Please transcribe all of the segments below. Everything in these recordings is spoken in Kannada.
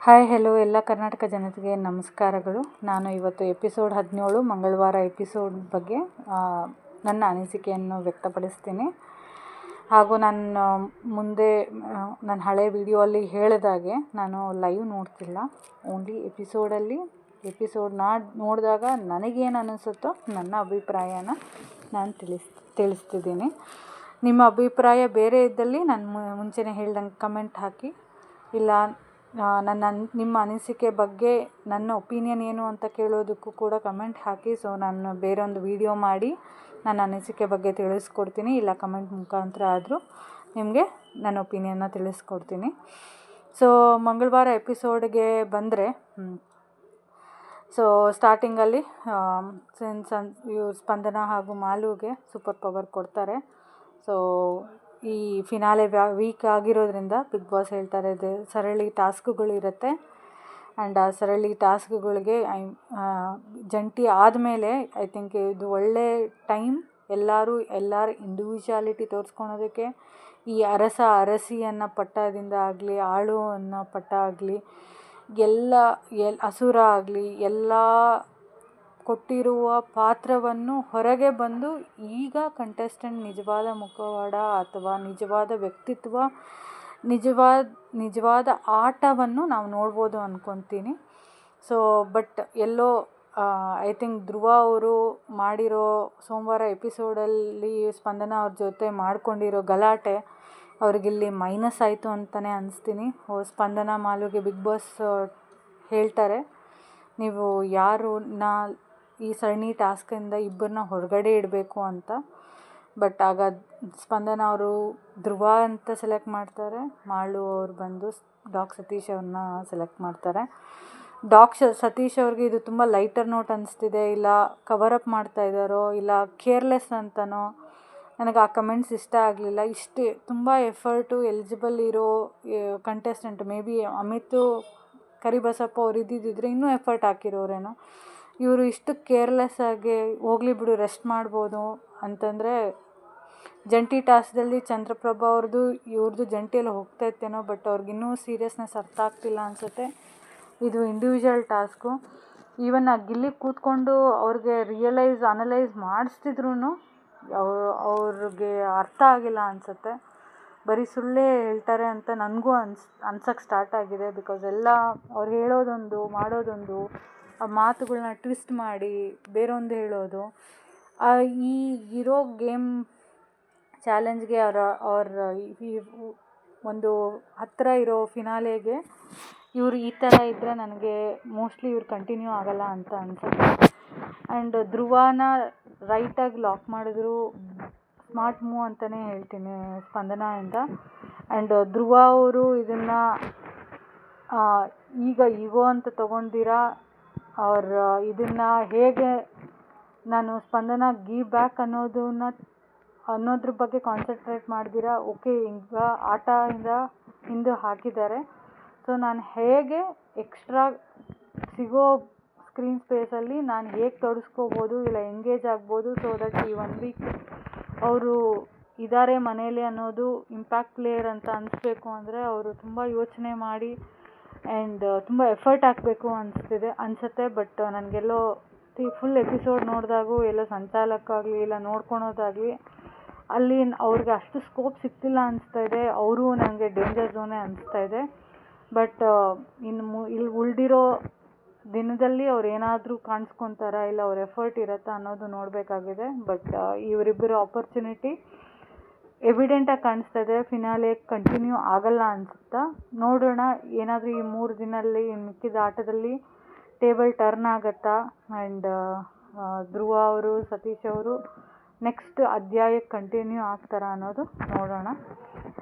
ಹಾಯ್ ಹೆಲೋ ಎಲ್ಲ ಕರ್ನಾಟಕ ಜನತೆಗೆ ನಮಸ್ಕಾರಗಳು. ನಾನು ಇವತ್ತು ಎಪಿಸೋಡ್ 17 ಮಂಗಳವಾರ ಎಪಿಸೋಡ್ ಬಗ್ಗೆ ನನ್ನ ಅನಿಸಿಕೆಯನ್ನು ವ್ಯಕ್ತಪಡಿಸ್ತೀನಿ. ಹಾಗೂ ನಾನು ಮುಂದೆ ನನ್ನ ಹಳೆ ವಿಡಿಯೋ ಅಲ್ಲಿ ಹೇಳಿದಾಗೆ ನಾನು ಲೈವ್ ನೋಡ್ತಿಲ್ಲ, ಓನ್ಲಿ ಎಪಿಸೋಡ್ ನೋಡಿದಾಗ ನನಗೇನು ಅನಿಸುತ್ತೋ ನನ್ನ ಅಭಿಪ್ರಾಯನ ನಾನು ತಿಳಿಸ್ತಿದ್ದೀನಿ. ನಿಮ್ಮ ಅಭಿಪ್ರಾಯ ಬೇರೆ ಇದ್ದಲ್ಲಿ ನಾನು ಮುಂಚೆನೇ ಹೇಳ್ದಂಗೆ ಕಮೆಂಟ್ ಹಾಕಿ, ಇಲ್ಲ ನಿಮ್ಮ ಅನಿಸಿಕೆ ಬಗ್ಗೆ ನನ್ನ ಒಪಿನಿಯನ್ ಏನು ಅಂತ ಕೇಳೋದಕ್ಕೂ ಕೂಡ ಕಮೆಂಟ್ ಹಾಕಿ. ಸೊ ನಾನು ಬೇರೊಂದು ವಿಡಿಯೋ ಮಾಡಿ ನನ್ನ ಅನಿಸಿಕೆ ಬಗ್ಗೆ ತಿಳಿಸ್ಕೊಡ್ತೀನಿ, ಇಲ್ಲ ಕಮೆಂಟ್ ಮುಖಾಂತರ ಆದರೂ ನಿಮಗೆ ನನ್ನ ಒಪಿನಿಯನ್ನ ತಿಳಿಸ್ಕೊಡ್ತೀನಿ. ಸೊ ಮಂಗಳವಾರ ಎಪಿಸೋಡ್ಗೆ ಬಂದರೆ, ಸೊ ಸ್ಟಾರ್ಟಿಂಗಲ್ಲಿ ಸ್ಪಂದನ ಹಾಗೂ ಮಾಲುಗೆ ಸೂಪರ್ ಪವರ್ ಕೊಡ್ತಾರೆ. ಸೊ ಈ ಫಿನಾಲೆ ವೀಕ್ ಆಗಿರೋದ್ರಿಂದ ಬಿಗ್ ಬಾಸ್ ಹೇಳ್ತಾರೆ ಸರಳಿ ಟಾಸ್ಕ್ಗಳಿರುತ್ತೆ. ಆ್ಯಂಡ್ ಆ ಸರಳಿ ಟಾಸ್ಕ್ಗಳಿಗೆ ಜಂಟಿ ಆದಮೇಲೆ ಐ ಥಿಂಕ್ ಇದು ಒಳ್ಳೆ ಟೈಮ್ ಎಲ್ಲರ ಇಂಡಿವಿಜುವಾಲಿಟಿ ತೋರಿಸ್ಕೊಳೋದಕ್ಕೆ. ಈ ಅರಸಿ ಅನ್ನೋ ಪಟ್ಟದಿಂದ ಆಗಲಿ, ಆಳು ಅನ್ನೋ ಪಟ್ಟ ಆಗಲಿ, ಅಸುರ ಆಗಲಿ, ಎಲ್ಲ ಕೊಟ್ಟಿರುವ ಪಾತ್ರವನ್ನು ಹೊರಗೆ ಬಂದು ಈಗ ಕಂಟೆಸ್ಟೆಂಟ್ ನಿಜವಾದ ಮುಖವಾಡ ಅಥವಾ ನಿಜವಾದ ವ್ಯಕ್ತಿತ್ವ, ನಿಜವಾದ ಆಟವನ್ನು ನಾವು ನೋಡ್ಬೋದು ಅಂದ್ಕೊತೀನಿ. ಸೊ ಬಟ್ ಎಲ್ಲೋ ಐ ಥಿಂಕ್ ಧ್ರುವ ಅವರು ಮಾಡಿರೋ ಸೋಮವಾರ ಎಪಿಸೋಡಲ್ಲಿ ಸ್ಪಂದನ ಅವ್ರ ಜೊತೆ ಮಾಡ್ಕೊಂಡಿರೋ ಗಲಾಟೆ ಅವ್ರಿಗಿಲ್ಲಿ ಮೈನಸ್ ಆಯಿತು ಅಂತಲೇ ಅನಿಸ್ತೀನಿ. ಸ್ಪಂದನ ಮಾಲುಗೆ ಬಿಗ್ ಬಾಸ್ ಹೇಳ್ತಾರೆ, ನೀವು ಈ ಸರಣಿ ಟಾಸ್ಕಿಂದ ಇಬ್ಬರನ್ನ ಹೊರಗಡೆ ಇಡಬೇಕು ಅಂತ. ಬಟ್ ಆಗ ಸ್ಪಂದನ ಅವರು ಧ್ರುವ ಅಂತ ಸೆಲೆಕ್ಟ್ ಮಾಡ್ತಾರೆ, ಮಾಳು ಅವ್ರು ಬಂದು ಡಾಕ್ ಸತೀಶ್ ಅವ್ರನ್ನ ಸೆಲೆಕ್ಟ್ ಮಾಡ್ತಾರೆ. ಸತೀಶ್ ಅವ್ರಿಗೆ ಇದು ತುಂಬ ಲೈಟರ್ ನೋಟ್ ಅನಿಸ್ತಿದೆ, ಇಲ್ಲ ಕವರಪ್ ಮಾಡ್ತಾ ಇದ್ದಾರೋ, ಇಲ್ಲ ಕೇರ್ಲೆಸ್ ಅಂತನೋ. ನನಗೆ ಆ ಕಮೆಂಟ್ಸ್ ಇಷ್ಟ ಆಗಲಿಲ್ಲ. ಇಷ್ಟೇ ತುಂಬ ಎಫರ್ಟು ಎಲಿಜಿಬಲ್ ಇರೋ contestant, may be Amit Karibasappa ಅವ್ರು ಇದ್ದಿದ್ದರೆ ಇನ್ನೂ ಎಫರ್ಟ್ ಹಾಕಿರೋರೇನೋ. ಇವರು ಇಷ್ಟು ಕೇರ್ಲೆಸ್ ಆಗಿ ಹೋಗಲಿ ಬಿಡು ರೆಸ್ಟ್ ಮಾಡ್ಬೋದು ಅಂತಂದರೆ, ಜಂಟಿ ಟಾಸ್ಕ್ದಲ್ಲಿ ಚಂದ್ರಪ್ರಭಾ ಇವ್ರದ್ದು ಜಂಟಿಯಲ್ಲಿ ಹೋಗ್ತಾ ಇತ್ತೇನೋ, ಬಟ್ ಅವ್ರಿಗಿನ್ನೂ ಸೀರಿಯಸ್ನೆಸ್ ಅರ್ಥ ಆಗ್ತಿಲ್ಲ ಅನಿಸುತ್ತೆ. ಇದು ಇಂಡಿವಿಜುವಲ್ ಟಾಸ್ಕು. ಈವನ್ ಆ ಗಿಲ್ಲಿ ಕೂತ್ಕೊಂಡು ಅವ್ರಿಗೆ ಅನಲೈಸ್ ಮಾಡಿಸ್ತಿದ್ರು ಅವ್ರಿಗೆ ಅರ್ಥ ಆಗಿಲ್ಲ ಅನಿಸುತ್ತೆ. ಬರೀ ಸುಳ್ಳೇ ಹೇಳ್ತಾರೆ ಅಂತ ನನಗೂ ಅನ್ಸೋಕ್ಕೆ ಸ್ಟಾರ್ಟ್ ಆಗಿದೆ. ಬಿಕಾಸ್ ಎಲ್ಲ ಅವ್ರು ಹೇಳೋದೊಂದು ಮಾಡೋದೊಂದು, ಆ ಮಾತುಗಳನ್ನ ಟ್ವಿಸ್ಟ್ ಮಾಡಿ ಬೇರೊಂದು ಹೇಳೋದು. ಈ ಇರೋ ಗೇಮ್ ಚಾಲೆಂಜ್ಗೆ ಅವ್ರ ಒಂದು ಹತ್ತಿರ ಇರೋ ಫಿನಾಲೆಗೆ ಇವರು ಈ ಥರ ಇದ್ದರೆ ನನಗೆ ಮೋಸ್ಟ್ಲಿ ಇವ್ರು ಕಂಟಿನ್ಯೂ ಆಗಲ್ಲ ಅಂತ ಅನಿಸುತ್ತೆ. ಆ್ಯಂಡ್ ಧ್ರುವನ ರೈಟಾಗಿ ಲಾಕ್ ಮಾಡಿದ್ರು ಸ್ಮಾರ್ಟ್ ಮೂವ್ ಅಂತಲೇ ಹೇಳ್ತೀನಿ ಸ್ಪಂದನದಿಂದ. ಆ್ಯಂಡ್ ಧ್ರುವ ಅವರು ಇದನ್ನು ಈಗ ಈಗೋ ಅಂತ ತೊಗೊಂಡಿರಾ, ಇದನ್ನು ಹೇಗೆ ನಾನು ಸ್ಪಂದನ ಗಿವ್ ಬ್ಯಾಕ್ ಅನ್ನೋದ್ರ ಬಗ್ಗೆ ಕಾನ್ಸಂಟ್ರೇಟ್ ಮಾಡ್ದಿರಾ, ಓಕೆ ಈಗ ಆಟದಿಂದ ಹಿಂದೆ ಹಾಕಿದ್ದಾರೆ, ಸೊ ನಾನು ಹೇಗೆ ಎಕ್ಸ್ಟ್ರಾ ಸಿಗೋ ಸ್ಕ್ರೀನ್ ಸ್ಪೇಸಲ್ಲಿ ನಾನು ಹೇಗೆ ತೊಡಸ್ಕೋಬೋದು, ಇಲ್ಲ ಎಂಗೇಜ್ ಆಗ್ಬೋದು, ಸೊ ದಟ್ ಈ 1 ವೀಕ್ ಅವರು ಇದ್ದಾರೆ ಮನೇಲಿ ಅನ್ನೋದು ಇಂಪ್ಯಾಕ್ಟ್ ಪ್ಲೇಯರ್ ಅಂತ ಅನಿಸ್ಬೇಕು ಅಂದರೆ ಅವರು ತುಂಬ ಯೋಚನೆ ಮಾಡಿ ಆ್ಯಂಡ್ ತುಂಬ ಎಫರ್ಟ್ ಹಾಕಬೇಕು ಅನಿಸುತ್ತೆ. ಬಟ್ ನನಗೆಲ್ಲೋ ಫುಲ್ ಎಪಿಸೋಡ್ ನೋಡಿದಾಗೂ ಎಲ್ಲೋ ಸಂಚಾಲಕ್ಕಾಗಲಿ ಇಲ್ಲ ನೋಡ್ಕೊಳೋದಾಗಲಿ ಅಲ್ಲಿ ಅವ್ರಿಗೆ ಅಷ್ಟು ಸ್ಕೋಪ್ ಸಿಗ್ತಿಲ್ಲ ಅನಿಸ್ತಾ ಇದೆ. ಅವರು ನನಗೆ ಡೇಂಜರ್ ಝೋನೇ ಅನಿಸ್ತಾ ಇದೆ. ಬಟ್ ಇಲ್ಲಿ ಉಳಿದಿರೋ ದಿನದಲ್ಲಿ ಅವ್ರು ಏನಾದರೂ ಕಾಣಿಸ್ಕೊತಾರಾ, ಇಲ್ಲ ಅವ್ರ ಎಫರ್ಟ್ ಇರುತ್ತಾ ಅನ್ನೋದು ನೋಡಬೇಕಾಗಿದೆ. ಬಟ್ ಇವರಿಬ್ಬರ ಆಪರ್ಚುನಿಟಿ ಎವಿಡೆಂಟಾಗಿ ಕಾಣಿಸ್ತಾ ಇದೆ. ಫಿನಾಲೆ ಕಂಟಿನ್ಯೂ ಆಗಲ್ಲ ಅನಿಸುತ್ತಾ, ನೋಡೋಣ. ಏನಾದರೂ ಈ 3 ದಿನದಲ್ಲಿ ಮಿಕ್ಕಿದ ಆಟದಲ್ಲಿ ಟೇಬಲ್ ಟರ್ನ್ ಆಗುತ್ತಾ, ಆ್ಯಂಡ್ ಧ್ರುವ ಅವರು ಸತೀಶ್ ಅವರು ನೆಕ್ಸ್ಟ್ ಅಧ್ಯಾಯಕ್ಕೆ ಕಂಟಿನ್ಯೂ ಆಗ್ತಾರಾ ಅನ್ನೋದು ನೋಡೋಣ.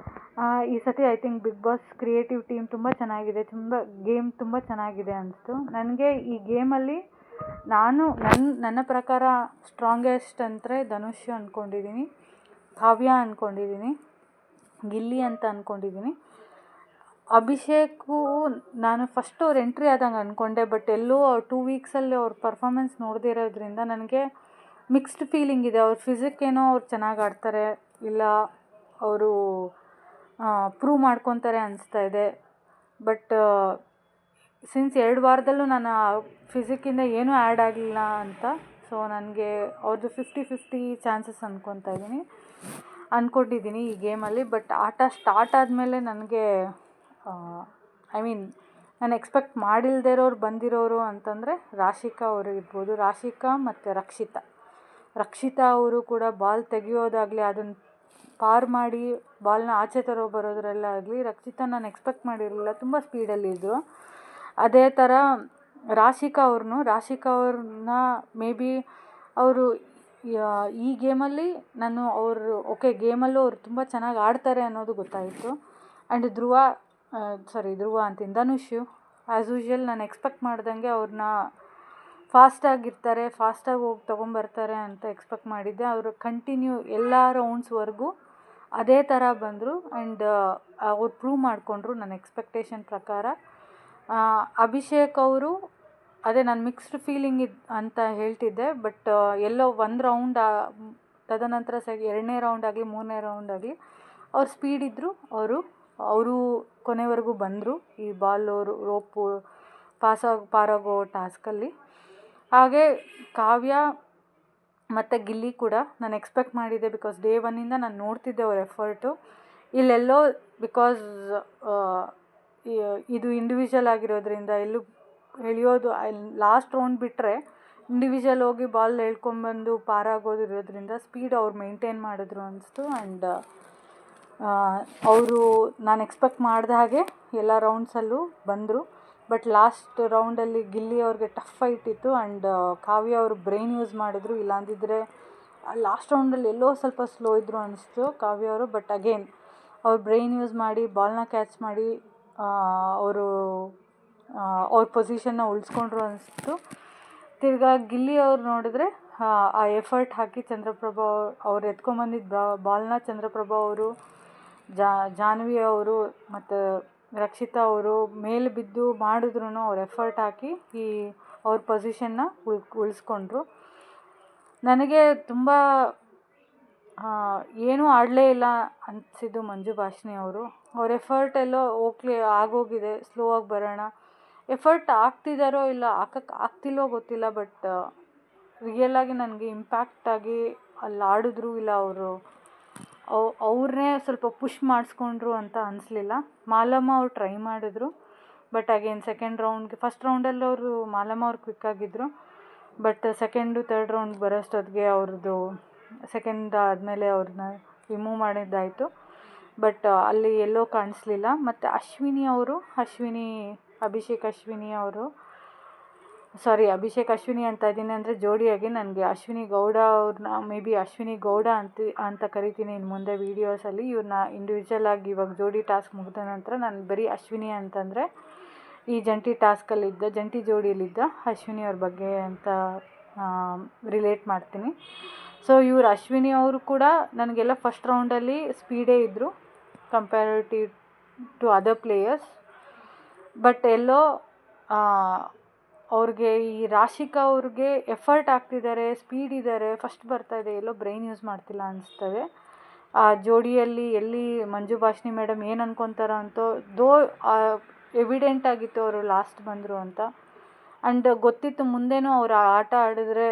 ಈ ಸತಿ I think Bigg Boss creative team ತುಂಬ ಚೆನ್ನಾಗಿದೆ, ಗೇಮ್ ತುಂಬ ಚೆನ್ನಾಗಿದೆ ಅನಿಸ್ತು ನನಗೆ. ಈ ಗೇಮಲ್ಲಿ ನನ್ನ ಪ್ರಕಾರ ಸ್ಟ್ರಾಂಗೆಸ್ಟ್ ಅಂದರೆ ಧನುಷ್ ಅಂದ್ಕೊಂಡಿದ್ದೀನಿ, ಕಾವ್ಯ ಅಂದ್ಕೊಂಡಿದ್ದೀನಿ, ಗಿಲ್ಲಿ ಅಂತ ಅಂದ್ಕೊಂಡಿದ್ದೀನಿ. ಅಭಿಷೇಕು ನಾನು ಫಸ್ಟ್ ಅವ್ರು ಎಂಟ್ರಿ ಆದಂಗೆ ಅಂದ್ಕೊಂಡೆ, ಬಟ್ ಎಲ್ಲೂ 2 ವೀಕ್ಸಲ್ಲಿ ಅವ್ರ ಪರ್ಫಾಮೆನ್ಸ್ ನೋಡದೇ ಇರೋದ್ರಿಂದ ನನಗೆ ಮಿಕ್ಸ್ಡ್ ಫೀಲಿಂಗ್ ಇದೆ. ಅವ್ರ ಫಿಸಿಕ್ಕೇನೋ ಅವ್ರು ಚೆನ್ನಾಗಿ ಆಡ್ತಾರೆ, ಇಲ್ಲ ಅವರು ಪ್ರೂವ್ ಮಾಡ್ಕೊತಾರೆ ಅನಿಸ್ತಾ ಇದೆ. ಬಟ್ ಸಿನ್ಸ್ 2 ವಾರದಲ್ಲೂ ನಾನು ಫಿಸಿಕ್ಕಿಂದ ಏನೂ ಆ್ಯಡ್ ಆಗಲಿಲ್ಲ ಅಂತ. ಸೊ ನನಗೆ ಅವ್ರದ್ದು 50-50 ಚಾನ್ಸಸ್ ಅಂದ್ಕೊಂಡಿದ್ದೀನಿ ಈ ಗೇಮಲ್ಲಿ. ಬಟ್ ಆಟ ಸ್ಟಾರ್ಟ್ ಆದಮೇಲೆ ನನಗೆ ಐ ಮೀನ್ ನಾನು ಎಕ್ಸ್ಪೆಕ್ಟ್ ಮಾಡಿಲ್ಲದೆ ಇರೋರು ಬಂದಿರೋರು ಅಂತಂದರೆ ರಾಶಿಕಾ ಅವರು ಇರ್ಬೋದು. ರಾಶಿಕಾ ಮತ್ತು ರಕ್ಷಿತಾ ಅವರು ಕೂಡ ಬಾಲ್ ತೆಗೆಯೋದಾಗಲಿ, ಅದನ್ನು ಪಾರ್ ಮಾಡಿ ಬಾಲ್ನ ಆಚೆ ಬರೋದ್ರಲ್ಲಾಗಲಿ ರಕ್ಷಿತಾ ನಾನು ಎಕ್ಸ್ಪೆಕ್ಟ್ ಮಾಡಿರಲಿಲ್ಲ, ತುಂಬ ಸ್ಪೀಡಲ್ಲಿದ್ದರು. ಅದೇ ಥರ ರಾಶಿಕಾ ಅವ್ರನ್ನ ಮೇ ಬಿ ಅವರು ಈ ಗೇಮಲ್ಲಿ ನಾನು ಗೇಮಲ್ಲೂ ಅವ್ರು ತುಂಬ ಚೆನ್ನಾಗಿ ಆಡ್ತಾರೆ ಅನ್ನೋದು ಗೊತ್ತಾಯಿತು. ಆ್ಯಂಡ್ ಧ್ರುವ ಅಂತೀನಿ, ಧನುಷ್ ಆ್ಯಸ್ ಯೂಶ್ವಲ್ ನಾನು ಎಕ್ಸ್ಪೆಕ್ಟ್ ಮಾಡ್ದಂಗೆ ಅವ್ರನ್ನ ಫಾಸ್ಟಾಗಿ ಹೋಗಿ ತೊಗೊಂಬರ್ತಾರೆ ಅಂತ ಎಕ್ಸ್ಪೆಕ್ಟ್ ಮಾಡಿದ್ದೆ. ಅವರು ಕಂಟಿನ್ಯೂ ಎಲ್ಲ ರೌಂಡ್ಸ್ವರೆಗೂ ಅದೇ ಥರ ಬಂದರು. ಆ್ಯಂಡ್ ಅವ್ರು ಪ್ರೂವ್ ಮಾಡಿಕೊಂಡ್ರು ನನ್ನ ಎಕ್ಸ್ಪೆಕ್ಟೇಷನ್ ಪ್ರಕಾರ. ಅಭಿಷೇಕ್ ಅವರು ಅದೇ ನಾನು ಮಿಕ್ಸ್ಡ್ ಫೀಲಿಂಗ್ ಅಂತ ಹೇಳ್ತಿದ್ದೆ. ಬಟ್ ಎಲ್ಲೋ ಒಂದು ರೌಂಡ್ ತದನಂತರ 2ನೇ ರೌಂಡ್ ಆಗಲಿ 3ನೇ ರೌಂಡ್ ಆಗಲಿ ಅವ್ರು ಸ್ಪೀಡ್ ಇದ್ದರು. ಅವರು ಕೊನೆವರೆಗೂ ಬಂದರು ಈ ರೋಪು ಪಾರಾಗೋ ಟಾಸ್ಕಲ್ಲಿ. ಹಾಗೆ ಕಾವ್ಯ ಮತ್ತು ಗಿಲ್ಲಿ ಕೂಡ ನಾನು ಎಕ್ಸ್ಪೆಕ್ಟ್ ಮಾಡಿದ್ದೆ, ಬಿಕಾಸ್ ಡೇ 1ಇಂದ ನಾನು ನೋಡ್ತಿದ್ದೆ ಅವ್ರ ಎಫರ್ಟು. ಇಲ್ಲೆಲ್ಲೋ ಬಿಕಾಸ್ ಇದು ಇಂಡಿವಿಜುವಲ್ ಆಗಿರೋದ್ರಿಂದ ಎಲ್ಲೂ ಎಳೆಯೋದು ಲಾಸ್ಟ್ ರೌಂಡ್ ಬಿಟ್ಟರೆ ಇಂಡಿವಿಜುವಲ್ ಹೋಗಿ ಬಾಲ್ ಎಳ್ಕೊಂಬಂದು ಪಾರಾಗೋದಿರೋದ್ರಿಂದ ಸ್ಪೀಡ್ ಅವ್ರು ಮೇಂಟೈನ್ ಮಾಡಿದ್ರು ಅನಿಸ್ತು. ಆ್ಯಂಡ್ ಅವರು ನಾನು ಎಕ್ಸ್ಪೆಕ್ಟ್ ಮಾಡಿದ ಹಾಗೆ ಎಲ್ಲ ರೌಂಡ್ಸಲ್ಲೂ ಬಂದರು. ಬಟ್ ಲಾಸ್ಟ್ ರೌಂಡಲ್ಲಿ ಗಿಲ್ಲಿ ಅವ್ರಿಗೆ ಟಫ್ ಫೈಟ್ ಇತ್ತು. ಆ್ಯಂಡ್ ಕಾವ್ಯ ಅವರು ಬ್ರೈನ್ ಯೂಸ್ ಮಾಡಿದ್ರು, ಇಲ್ಲಾಂದಿದ್ದರೆ ಲಾಸ್ಟ್ ರೌಂಡಲ್ಲಿ ಎಲ್ಲೋ ಸ್ವಲ್ಪ ಸ್ಲೋ ಇದ್ದರು ಅನಿಸ್ತು ಕಾವ್ಯ ಅವರು. ಬಟ್ ಅಗೇನ್ ಅವ್ರು ಬ್ರೈನ್ ಯೂಸ್ ಮಾಡಿ ಬಾಲ್ನ ಕ್ಯಾಚ್ ಮಾಡಿ ಅವ್ರ ಪೊಸಿಷನ್ನ ಉಳಿಸ್ಕೊಂಡ್ರು ಅನಿಸ್ತು. ತಿರ್ಗಾ ಗಿಲ್ಲಿ ಅವ್ರು ನೋಡಿದ್ರೆ ಆ ಎಫರ್ಟ್ ಹಾಕಿ ಚಂದ್ರಪ್ರಭಾ ಅವ್ರು ಎತ್ಕೊಂಬಂದಿದ್ದ ಬಾಲ್ನ ಚಂದ್ರಪ್ರಭಾ ಅವರು, ಜಾನ್ವಿ ಅವರು ಮತ್ತು ರಕ್ಷಿತಾ ಅವರು ಮೇಲೆ ಬಿದ್ದು ಮಾಡಿದ್ರು ಅವ್ರು ಎಫರ್ಟ್ ಹಾಕಿ ಅವ್ರ ಪೊಸಿಷನ್ನ ಉಳಿಸ್ಕೊಂಡ್ರು. ನನಗೆ ತುಂಬ ಏನೂ ಆಡಲೇ ಇಲ್ಲ ಅನಿಸಿದ್ದು ಮಂಜು ಭಾಷಿಣಿ ಅವರು. ಅವ್ರ ಎಫರ್ಟ್ ಎಲ್ಲೋ ಆಗೋಗಿದೆ, ಸ್ಲೋ ಆಗಿ ಬರೋಣ, ಎಫರ್ಟ್ ಆಗ್ತಿದ್ದಾರೋ ಇಲ್ಲ ಆಗ್ತಿಲ್ಲೋ ಗೊತ್ತಿಲ್ಲ. ಬಟ್ ರಿಯಲಾಗಿ ನನಗೆ ಇಂಪ್ಯಾಕ್ಟಾಗಿ ಅಲ್ಲಿ ಆಡಿದ್ರು ಇಲ್ಲ ಅವ್ರನ್ನೇ ಸ್ವಲ್ಪ ಪುಷ್ ಮಾಡಿಸ್ಕೊಂಡ್ರು ಅಂತ ಅನಿಸ್ಲಿಲ್ಲ. ಮಾಲಮ್ಮ ಅವ್ರು ಟ್ರೈ ಮಾಡಿದ್ರು, ಬಟ್ ಅಗೇನ್ ಫಸ್ಟ್ ರೌಂಡಲ್ಲಿ ಮಾಲಮ್ಮ ಅವ್ರು ಕ್ವಿಕ್ಕಾಗಿದ್ದರು. ಬಟ್ ಸೆಕೆಂಡು ಥರ್ಡ್ ರೌಂಡ್ ಬರೋಷ್ಟೊತ್ತಿಗೆ ಅವ್ರದ್ದು ಸೆಕೆಂಡ್ ಆದಮೇಲೆ ಅವ್ರನ್ನ ರಿಮೂವ್ ಮಾಡಿದ್ದಾಯಿತು. ಬಟ್ ಅಲ್ಲಿ ಎಲ್ಲೋ ಕಾಣಿಸ್ಲಿಲ್ಲ. ಮತ್ತು ಅಭಿಷೇಕ್ ಅಶ್ವಿನಿ ಅಂತ ಇದ್ದೀನಿ ಅಂದರೆ ಜೋಡಿಯಾಗಿ ನನಗೆ ಅಶ್ವಿನಿ ಗೌಡ ಅವ್ರನ್ನ ಮೇ ಬಿ ಅಶ್ವಿನಿ ಗೌಡ ಅಂತ ಕರಿತೀನಿ ಇನ್ನು ಮುಂದೆ ವೀಡಿಯೋಸಲ್ಲಿ. ಇವ್ರನ್ನ ಇಂಡಿವಿಜುವಲ್ ಆಗಿ ಇವಾಗ ಜೋಡಿ ಟಾಸ್ಕ್ ಮುಗಿದ ನಂತರ ನಾನು ಬರೀ ಅಶ್ವಿನಿ ಅಂತಂದರೆ ಈ ಜಂಟಿ ಜೋಡಿಯಲ್ಲಿದ್ದ ಅಶ್ವಿನಿ ಅವ್ರ ಬಗ್ಗೆ ಅಂತ ರಿಲೇಟ್ ಮಾಡ್ತೀನಿ. ಸೊ ಅಶ್ವಿನಿ ಅವರು ಕೂಡ ನನಗೆಲ್ಲ ಫಸ್ಟ್ ರೌಂಡಲ್ಲಿ ಸ್ಪೀಡೇ ಇದ್ದರು comparative to other players. But ಎಲ್ಲೋ ಅವ್ರಿಗೆ ಈ ರಾಶಿಕಾ ಅವ್ರಿಗೆ ಎಫರ್ಟ್ ಆಗ್ತಿದ್ದಾರೆ, ಸ್ಪೀಡ್ ಇದ್ದಾರೆ, ಫಸ್ಟ್ ಬರ್ತಾಯಿದೆ, ಎಲ್ಲೋ ಬ್ರೈನ್ ಯೂಸ್ ಮಾಡ್ತಿಲ್ಲ ಅನಿಸ್ತದೆ. ಆ ಜೋಡಿಯಲ್ಲಿ ಎಲ್ಲಿ ಮಂಜು ಭಾಷಿಣಿ ಮೇಡಮ್ ಏನು ಅನ್ಕೊತಾರೋ ಅಂತೋ ಎವಿಡೆಂಟ್ ಆಗಿತ್ತು ಅವರು ಲಾಸ್ಟ್ ಬಂದರು ಅಂತ. ಆ್ಯಂಡ್ ಗೊತ್ತಿತ್ತು ಮುಂದೆನೂ ಅವರು ಆಟ ಆಡಿದ್ರೆ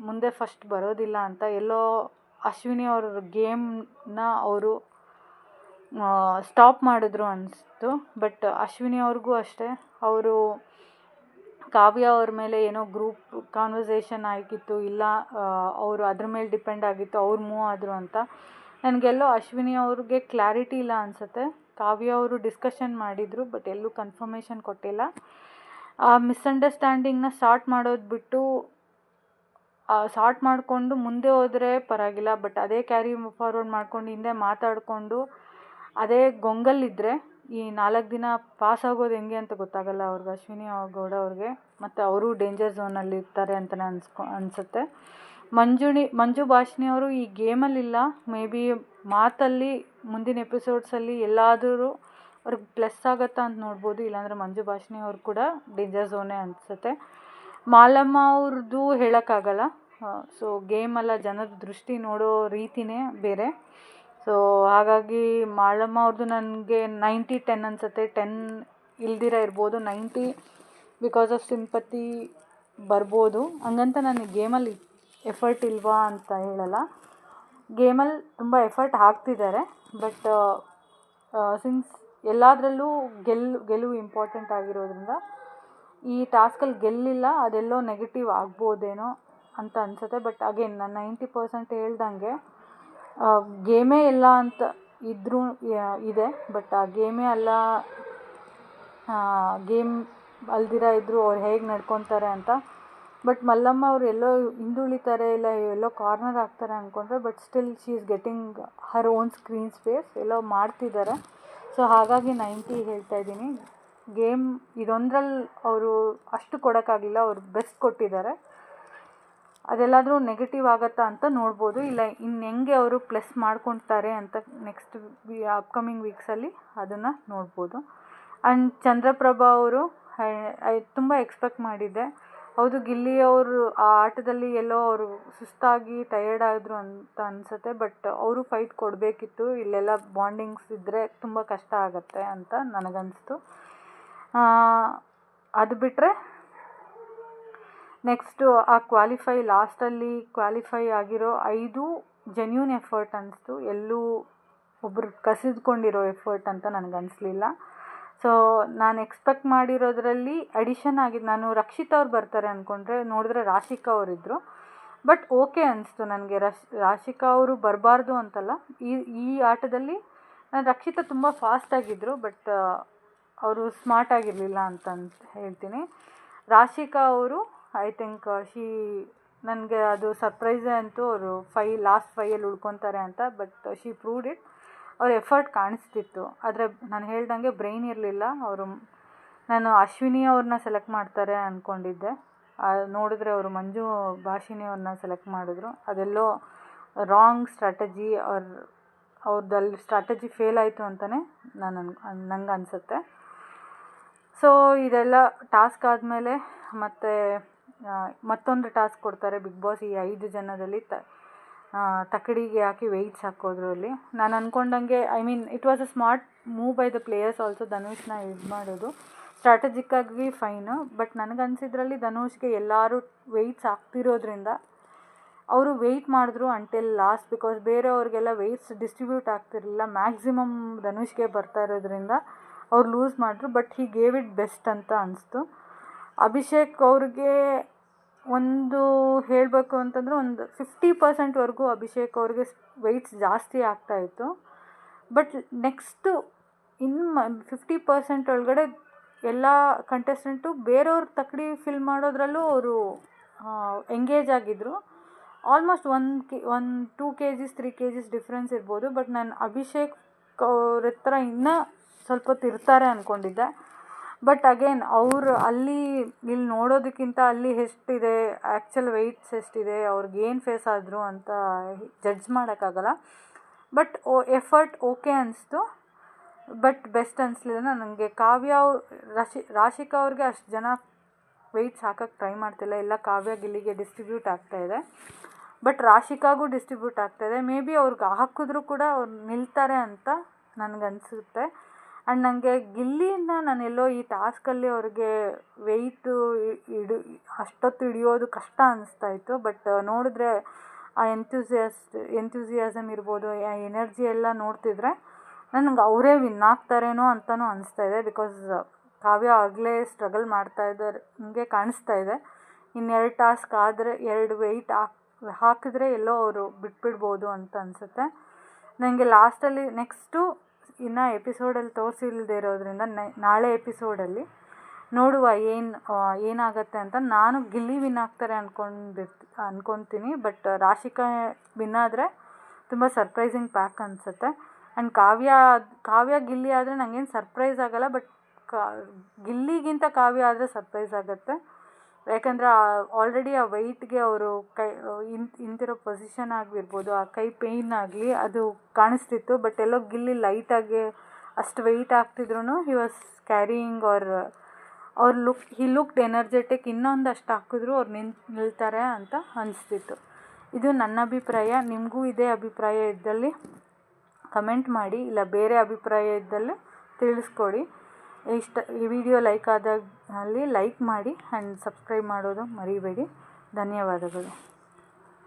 ಮುಂದೆ ಫಸ್ಟ್ ಬರೋದಿಲ್ಲ ಅಂತ. ಎಲ್ಲೋ ಅಶ್ವಿನಿ ಅವ್ರ ಗೇಮ್ನ ಅವರು ಸ್ಟಾಪ್ ಮಾಡಿದ್ರು ಅನಿಸ್ತು. ಬಟ್ ಅಶ್ವಿನಿ ಅವ್ರಿಗೂ ಅಷ್ಟೇ, ಅವರು ಕಾವ್ಯ ಅವ್ರ ಮೇಲೆ ಏನೋ ಗ್ರೂಪ್ ಕಾನ್ವರ್ಸೇಷನ್ ಆಗಿತ್ತು, ಇಲ್ಲ ಅವರು ಅದ್ರ ಮೇಲೆ ಡಿಪೆಂಡ್ ಆಗಿತ್ತು, ಅವ್ರು ಮೂವ್ ಆದರು ಅಂತ. ನನಗೆಲ್ಲೋ ಅಶ್ವಿನಿ ಅವ್ರಿಗೆ ಕ್ಲಾರಿಟಿ ಇಲ್ಲ ಅನಿಸುತ್ತೆ. ಕಾವ್ಯ ಅವರು ಡಿಸ್ಕಷನ್ ಮಾಡಿದರು, ಬಟ್ ಎಲ್ಲೂ ಕನ್ಫರ್ಮೇಷನ್ ಕೊಟ್ಟಿಲ್ಲ. ಆ ಮಿಸ್ಅಂಡರ್ಸ್ಟ್ಯಾಂಡಿಂಗ್ನ ಸಾರ್ಟ್ ಮಾಡಿಕೊಂಡು ಮುಂದೆ ಹೋದರೆ ಪರವಾಗಿಲ್ಲ. ಬಟ್ ಅದೇ ಕ್ಯಾರಿ ಫಾರ್ವರ್ಡ್ ಮಾಡ್ಕೊಂಡು ಹಿಂದೆ ಮಾತಾಡಿಕೊಂಡು ಅದೇ ಗೊಂಗಲ್ಲಿದ್ದರೆ ಈ 4 ದಿನ ಪಾಸ್ ಆಗೋದು ಹೆಂಗೆ ಅಂತ ಗೊತ್ತಾಗಲ್ಲ ಅವ್ರಿಗೆ, ಅಶ್ವಿನಿ ಗೌಡ ಅವ್ರಿಗೆ. ಮತ್ತು ಅವರು ಡೇಂಜರ್ ಝೋನಲ್ಲಿ ಇರ್ತಾರೆ ಅಂತಲೇ ಅನಿಸುತ್ತೆ. ಮಂಜು ಭಾಷಿಣಿ ಅವರು ಈ ಗೇಮಲ್ಲಿಲ್ಲ, ಮೇ ಬಿ ಮಾತಲ್ಲಿ ಮುಂದಿನ ಎಪಿಸೋಡ್ಸಲ್ಲಿ ಎಲ್ಲಾದರೂ ಅವ್ರಿಗೆ ಪ್ಲಸ್ ಆಗುತ್ತಾ ಅಂತ ನೋಡ್ಬೋದು. ಇಲ್ಲಾಂದರೆ ಮಂಜು ಭಾಷಿಣಿ ಅವ್ರು ಕೂಡ ಡೇಂಜರ್ ಝೋನೇ ಅನಿಸುತ್ತೆ. ಮಾಲಮ್ಮ ಅವ್ರದ್ದು ಹೇಳೋಕ್ಕಾಗಲ್ಲ. ಸೊ ಗೇಮಲ್ಲ, ಜನರ ದೃಷ್ಟಿ ನೋಡೋ ರೀತಿಯೇ ಬೇರೆ. ಸೊ ಹಾಗಾಗಿ ಮಾಲಮ್ಮ ಅವ್ರದ್ದು ನನಗೆ 90-10 ಅನಿಸುತ್ತೆ. 10 ಇಲ್ದಿರ ಇರ್ಬೋದು, 90 ಬಿಕಾಸ್ ಆಫ್ ಸಿಂಪತಿ ಬರ್ಬೋದು. ಹಂಗಂತ ನನಗೆ ಗೇಮಲ್ಲಿ ಎಫರ್ಟ್ ಇಲ್ವಾ ಅಂತ ಹೇಳಲ್ಲ. ಗೇಮಲ್ಲಿ ತುಂಬ ಎಫರ್ಟ್ ಹಾಕ್ತಿದ್ದಾರೆ. ಬಟ್ ಸಿನ್ಸ್ ಎಲ್ಲದರಲ್ಲೂ ಗೆಲುವು ಇಂಪಾರ್ಟೆಂಟ್ ಆಗಿರೋದ್ರಿಂದ ಈ ಟಾಸ್ಕಲ್ಲಿ ಗೆಲ್ಲಿಲ್ಲ, ಅದೆಲ್ಲೋ ನೆಗೆಟಿವ್ ಆಗ್ಬೋದೇನೋ ಅಂತ ಅನಿಸುತ್ತೆ. ಬಟ್ ಅಗೇನ್ ನಾನು 90% ಹೇಳ್ದಂಗೆ ಗೇಮೇ ಇಲ್ಲ ಅಂತ ಇದ್ರೂ ಇದೆ. ಬಟ್ ಆ ಗೇಮೇ ಅಲ್ಲ, ಗೇಮ್ ಅಲ್ದಿರ ಇದ್ದರೂ ಅವ್ರು ಹೇಗೆ ನಡ್ಕೊತಾರೆ ಅಂತ. ಬಟ್ ಮಲ್ಲಮ್ಮ ಅವರು ಎಲ್ಲೋ ಹಿಂದುಳಿತಾರೆ, ಇಲ್ಲ ಎಲ್ಲೋ ಕಾರ್ನರ್ ಆಗ್ತಾರೆ ಅಂದ್ಕೊಂಡ್ರೆ, but still she is getting her own screen space, ಎಲ್ಲೋ ಮಾಡ್ತಿದ್ದಾರೆ. ಸೊ ಹಾಗಾಗಿ 90 ಹೇಳ್ತಾ ಇದ್ದೀನಿ. ಗೇಮ್ ಇದೊಂದರಲ್ಲಿ ಅವರು ಅಷ್ಟು ಕೊಡೋಕ್ಕಾಗಲಿಲ್ಲ, ಅವ್ರು ಬೆಸ್ಟ್ ಕೊಟ್ಟಿದ್ದಾರೆ. ಅದೆಲ್ಲಾದರೂ ನೆಗೆಟಿವ್ ಆಗುತ್ತಾ ಅಂತ ನೋಡ್ಬೋದು, ಇಲ್ಲ ಇನ್ನು ಹೆಂಗೆ ಅವರು ಪ್ಲಸ್ ಮಾಡ್ಕೊತಾರೆ ಅಂತ ನೆಕ್ಸ್ಟ್ ಅಪ್ಕಮಿಂಗ್ ವೀಕ್ಸಲ್ಲಿ ಅದನ್ನು ನೋಡ್ಬೋದು. ಆ್ಯಂಡ್ ಚಂದ್ರಪ್ರಭಾ ಅವರು ತುಂಬ ಎಕ್ಸ್ಪೆಕ್ಟ್ ಮಾಡಿದ್ದೆ. ಹೌದು, ಗಿಲ್ಲಿ ಅವರು ಆ ಆಟದಲ್ಲಿ ಎಲ್ಲೋ ಅವರು ಸುಸ್ತಾಗಿ ಟಯರ್ಡ್ ಆದರು ಅಂತ ಅನಿಸುತ್ತೆ. ಬಟ್ ಅವರು ಫೈಟ್ ಕೊಡಬೇಕಿತ್ತು. ಇಲ್ಲೆಲ್ಲ ಬಾಂಡಿಂಗ್ಸ್ ಇದ್ದರೆ ತುಂಬ ಕಷ್ಟ ಆಗುತ್ತೆ ಅಂತ ನನಗನ್ನಿಸ್ತು. ಅದು ಬಿಟ್ಟರೆ ನೆಕ್ಸ್ಟು ಆ ಲಾಸ್ಟಲ್ಲಿ ಕ್ವಾಲಿಫೈ ಆಗಿರೋ 5 ಜೆನ್ಯೂನ್ ಎಫರ್ಟ್ ಅನ್ನಿಸ್ತು. ಎಲ್ಲೂ ಒಬ್ಬರು ಕಸಿದ್ಕೊಂಡಿರೋ ಎಫರ್ಟ್ ಅಂತ ನನಗನ್ನಿಸ್ಲಿಲ್ಲ. ಸೊ ನಾನು ಎಕ್ಸ್ಪೆಕ್ಟ್ ಮಾಡಿರೋದ್ರಲ್ಲಿ ಅಡಿಷನ್ ಆಗಿದ್ದು, ನಾನು ರಕ್ಷಿತಾ ಅವ್ರು ಬರ್ತಾರೆ ಅಂದ್ಕೊಂಡ್ರೆ, ನೋಡಿದ್ರೆ ರಾಶಿಕಾ ಅವರಿದ್ದರು. ಬಟ್ ಓಕೆ ಅನಿಸ್ತು ನನಗೆ. ರಾಶಿಕಾ ಅವರು ಬರಬಾರ್ದು ಅಂತಲ್ಲ, ಈ ಆಟದಲ್ಲಿ ನಾನು ರಕ್ಷಿತಾ ತುಂಬ ಫಾಸ್ಟಾಗಿದ್ದರು, ಬಟ್ ಅವರು ಸ್ಮಾರ್ಟ್ ಆಗಿರಲಿಲ್ಲ ಅಂತ ಹೇಳ್ತೀನಿ. ರಾಶಿಕಾ ಅವರು ಐ ಥಿಂಕ್ ನನಗೆ ಅದು ಸರ್ಪ್ರೈಸೇ ಅಂತು, ಅವರು ಲಾಸ್ಟ್ 5 ಉಳ್ಕೊತಾರೆ ಅಂತ. But she proved it. ಅವ್ರ ಎಫರ್ಟ್ ಕಾಣಿಸ್ತಿತ್ತು. ಆದರೆ ನಾನು ಹೇಳ್ದಂಗೆ ಬ್ರೈನ್ ಇರಲಿಲ್ಲ. ನಾನು ಅಶ್ವಿನಿ ಅವ್ರನ್ನ ಸೆಲೆಕ್ಟ್ ಮಾಡ್ತಾರೆ ಅಂದ್ಕೊಂಡಿದ್ದೆ. ನೋಡಿದ್ರೆ ಅವರು ಮಂಜು ಭಾಷಿನಿ ಅವ್ರನ್ನ ಸೆಲೆಕ್ಟ್ ಮಾಡಿದ್ರು. ಅದೆಲ್ಲೋ ರಾಂಗ್ ಸ್ಟ್ರಾಟಜಿ, ಅವ್ರದ್ದಲ್ಲಿ ಸ್ಟ್ರಾಟಜಿ ಫೇಲ್ ಆಯಿತು ಅಂತಲೇ ನಂಗೆ ಅನಿಸುತ್ತೆ. ಸೊ ಇದೆಲ್ಲ ಟಾಸ್ಕ್ ಆದಮೇಲೆ ಮತ್ತೊಂದು ಟಾಸ್ಕ್ ಕೊಡ್ತಾರೆ ಬಿಗ್ ಬಾಸ್. ಈ 5 ಜನದಲ್ಲಿ ತಕ್ಕಡಿಗೆ ಹಾಕಿ ವೆಯ್ಟ್ಸ್ ಹಾಕೋದ್ರಲ್ಲಿ ನಾನು ಅಂದ್ಕೊಂಡಂಗೆ, it was a smart move by the players also. ಧನುಷ್ನ ಇದು ಮಾಡೋದು ಸ್ಟ್ರಾಟಜಿಕ್ಕಾಗಿ ಫೈನು. ಬಟ್ ನನಗನ್ಸಿದ್ರಲ್ಲಿ ಧನುಷ್ಗೆ ಎಲ್ಲರೂ ವೆಯ್ಟ್ಸ್ ಹಾಕ್ತಿರೋದ್ರಿಂದ ಅವರು ವೆಯ್ಟ್ ಮಾಡಿದ್ರು ಅಂಟಿಲ್ ಲಾಸ್ಟ್. ಬಿಕಾಸ್ ಬೇರೆಯವ್ರಿಗೆಲ್ಲ ವೆಯ್ಟ್ಸ್ ಡಿಸ್ಟ್ರಿಬ್ಯೂಟ್ ಆಗ್ತಿರಲಿಲ್ಲ. ಮ್ಯಾಕ್ಸಿಮಮ್ ಧನುಷ್ಗೆ ಬರ್ತಾ ಇರೋದ್ರಿಂದ ಅವ್ರು ಲೂಸ್ ಮಾಡಿದ್ರು. But he gave it best ಅಂತ ಅನಿಸ್ತು. ಅಭಿಷೇಕ್ ಅವ್ರಿಗೆ ಒಂದು ಹೇಳಬೇಕು ಅಂತಂದರೆ, ಒಂದು 50%ವರೆಗೂ ಅಭಿಷೇಕ್ ಅವ್ರಿಗೆ ವೆಯ್ಟ್ಸ್ ಜಾಸ್ತಿ ಆಗ್ತಾಯಿತ್ತು. ಬಟ್ ನೆಕ್ಸ್ಟು 50% ಒಳಗಡೆ ಎಲ್ಲ ಕಂಟೆಸ್ಟೆಂಟು ಬೇರೆಯವ್ರ ತಕ್ಕಡಿ ಫಿಲ್ ಮಾಡೋದ್ರಲ್ಲೂ ಅವರು ಎಂಗೇಜ್ ಆಗಿದ್ದರು. ಆಲ್ಮೋಸ್ಟ್ 2 kg 3 kg ಡಿಫ್ರೆನ್ಸ್ ಇರ್ಬೋದು. ಬಟ್ ನಾನು ಅಭಿಷೇಕ್ ಅವ್ರ ಹತ್ರ ಇನ್ನೂ ಸ್ವಲ್ಪ ಹೊತ್ತು ಇರ್ತಾರೆ ಅಂದ್ಕೊಂಡಿದ್ದೆ. ಬಟ್ ಅಗೇನ್ ಅವರು ಇಲ್ಲಿ ನೋಡೋದಕ್ಕಿಂತ ಅಲ್ಲಿ ಎಷ್ಟಿದೆ, ಆ್ಯಕ್ಚುಲ್ ವೆಯ್ಟ್ಸ್ ಎಷ್ಟಿದೆ, ಅವ್ರಿಗೆ ಏನು ಫೇಸ್ ಆದರು ಅಂತ ಜಡ್ಜ್ ಮಾಡೋಕ್ಕಾಗಲ್ಲ. ಬಟ್ ಎಫರ್ಟ್ ಓಕೆ ಅನಿಸ್ತು. ಬಟ್ ಬೆಸ್ಟ್ ಅನಿಸ್ಲಿಲ್ಲ ನನಗೆ. ರಾಶಿಕಾ ಅವ್ರಿಗೆ ಅಷ್ಟು ಜನ ವೆಯ್ಟ್ಸ್ ಹಾಕೋಕ್ಕೆ ಟ್ರೈ ಮಾಡ್ತಿಲ್ಲ. ಎಲ್ಲ ಕಾವ್ಯ ಗಿಲ್ಲಿಗೆ ಡಿಸ್ಟ್ರಿಬ್ಯೂಟ್ ಆಗ್ತಾಯಿದೆ. ಬಟ್ ರಾಶಿಕಾಗೂ ಡಿಸ್ಟ್ರಿಬ್ಯೂಟ್ ಆಗ್ತಾಯಿದೆ. ಮೇ ಬಿ ಅವ್ರಿಗೆ ಹಾಕಿದ್ರೂ ಕೂಡ ಅವ್ರು ನಿಲ್ತಾರೆ ಅಂತ ನನಗನ್ಸುತ್ತೆ. ಆ್ಯಂಡ್ ನನಗೆ ಗಿಲ್ಲಿಯಿಂದ ನಾನೆಲ್ಲೋ ಈ ಟಾಸ್ಕಲ್ಲಿ ಅವ್ರಿಗೆ ವೆಯ್ಟು ಅಷ್ಟೊತ್ತು ಹಿಡಿಯೋದು ಕಷ್ಟ ಅನ್ನಿಸ್ತಾಯಿತ್ತು. ಬಟ್ ನೋಡಿದ್ರೆ ಆ ಎಂಥ್ಯೂಸಿಯಾಸಮ್ ಇರ್ಬೋದು, ಆ ಎನರ್ಜಿ ಎಲ್ಲ ನೋಡ್ತಿದ್ರೆ ನನಗೆ ಅವರೇ ವಿನ್ ಆಗ್ತಾರೇನೋ ಅಂತಲೂ ಅನಿಸ್ತಾಯಿದೆ. ಬಿಕಾಸ್ ಕಾವ್ಯ ಆಗಲೇ ಸ್ಟ್ರಗಲ್ ಮಾಡ್ತಾಯಿದ್ದಾರೆ ನನಗೆ ಕಾಣಿಸ್ತಾ ಇದೆ. ಇನ್ನೆರಡು ಟಾಸ್ಕ್ ಆದರೆ 2 ವೆಯ್ಟ್ ಹಾಕಿದ್ರೆ ಎಲ್ಲೋ ಅವರು ಬಿಟ್ಬಿಡ್ಬೋದು ಅಂತ ಅನಿಸುತ್ತೆ ನನಗೆ. ಲಾಸ್ಟಲ್ಲಿ ನೆಕ್ಸ್ಟು ಇನ್ನು ಎಪಿಸೋಡಲ್ಲಿ ತೋರಿಸಿಲ್ದೇ ಇರೋದ್ರಿಂದ ನಾಳೆ ಎಪಿಸೋಡಲ್ಲಿ ನೋಡುವ ಏನಾಗುತ್ತೆ ಅಂತ. ನಾನು ಗಿಲ್ಲಿ ವಿನ್ ಆಗ್ತಾರೆ ಅಂದ್ಕೊತೀನಿ. ಬಟ್ ರಾಶಿಕಾ ವಿನ್ ಆದರೆ ತುಂಬ ಸರ್ಪ್ರೈಸಿಂಗ್ ಪ್ಯಾಕ್ ಅನಿಸುತ್ತೆ. ಆ್ಯಂಡ್ ಕಾವ್ಯ ಗಿಲ್ಲಿ ಆದರೆ ನನಗೇನು ಸರ್ಪ್ರೈಸ್ ಆಗೋಲ್ಲ. ಬಟ್ ಗಿಲ್ಲಿಗಿಂತ ಕಾವ್ಯ ಆದರೆ ಸರ್ಪ್ರೈಸ್ ಆಗುತ್ತೆ. ಯಾಕಂದರೆ ಆಲ್ರೆಡಿ ಆ ವೆಯ್ಟ್ಗೆ ಅವರು ಇಂತಿರೋ ಪೊಸಿಷನ್ ಆಗಿರ್ಬೋದು, ಆ ಕೈ ಪೇಯ್ನ್ ಆಗಲಿ ಅದು ಕಾಣಿಸ್ತಿತ್ತು. ಬಟ್ ಎಲ್ಲೋ ಗಿಲ್ಲಿ ಲೈಟಾಗಿ ಅಷ್ಟು ವೆಯ್ಟ್ ಆಗ್ತಿದ್ರು he was carrying he looked energetic. ಇನ್ನೊಂದಷ್ಟು ಹಾಕಿದ್ರು ಅವ್ರು ನಿಲ್ತಾರೆ ಅಂತ ಅನಿಸ್ತಿತ್ತು. ಇದು ನನ್ನ ಅಭಿಪ್ರಾಯ. ನಿಮಗೂ ಇದೇ ಅಭಿಪ್ರಾಯ ಇದ್ದಲ್ಲಿ ಕಮೆಂಟ್ ಮಾಡಿ, ಇಲ್ಲ ಬೇರೆ ಅಭಿಪ್ರಾಯ ಇದ್ದಲ್ಲಿ ತಿಳಿಸ್ಕೊಡಿ. ಈ ವಿಡಿಯೋ ಲೈಕ್ ಆದಾಗ ಅಲ್ಲಿ ಲೈಕ್ ಮಾಡಿ ಆ್ಯಂಡ್ ಸಬ್ಸ್ಕ್ರೈಬ್ ಮಾಡೋದು ಮರಿಬೇಡಿ. ಧನ್ಯವಾದಗಳು.